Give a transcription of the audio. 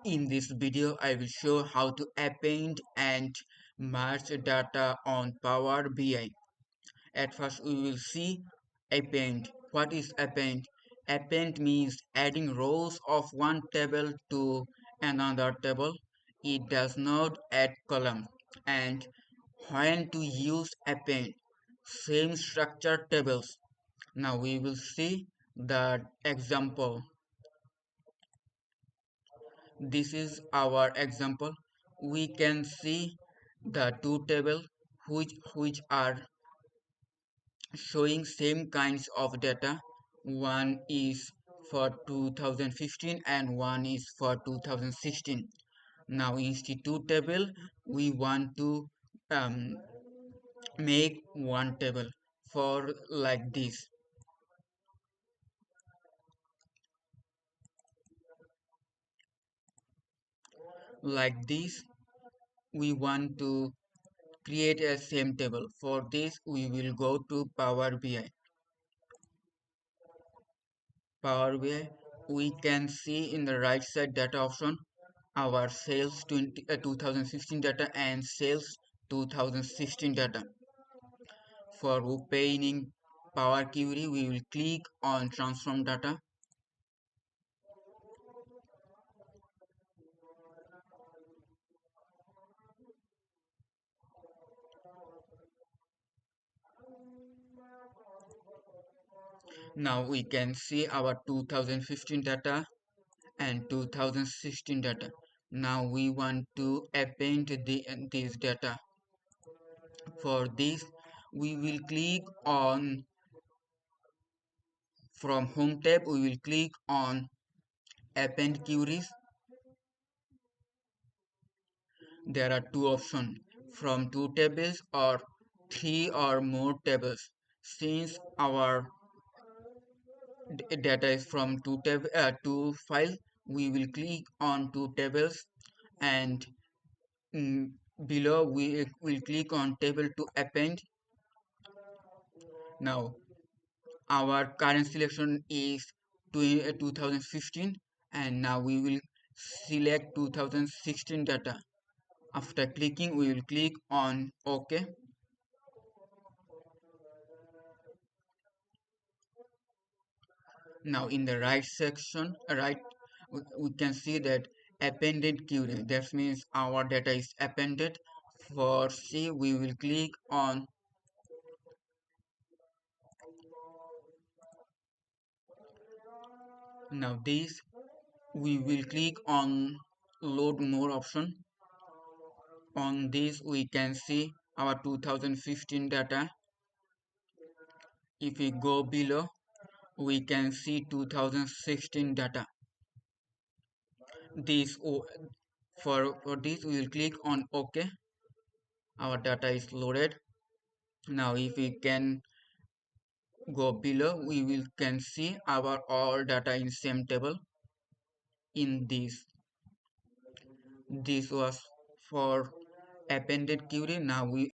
In this video, I will show how to append and merge data on Power BI. At first, we will see append. What is append? Append means adding rows of one table to another table. It does not add column. And when to use append? Same structure tables. Now we will see the example. This is our example. We can see the two tables which are showing same kinds of data. One is for 2015 and one is for 2016. Now institute table, we want to um, make one table for like this we want to create a same table. For this we will go to Power BI. We can see in the right side data option our sales 2016 data and sales 2016 data. For opening Power Query, we will click on transform data. Now we can see our 2015 data and 2016 data. Now we want to append this data. For this, we will click on from home tab. We will click on Append Queries. There are two options, from two tables or three or more tables. Since our data is from two files, we will click on two tables, and mm, below we will click on table to append. Now our current selection is 2015, and now we will select 2016 data. After clicking, we will click on OK. Now in the right section, we can see that appended query. That means our data is appended. For C, we will click on now this. We will click on load more option. On this, we can see our 2015 data. If we go below, we can see 2016 data. This for this we will click on OK. Our data is loaded. Now if we can go below, we will can see our all data in same table. In this was for appended query. Now we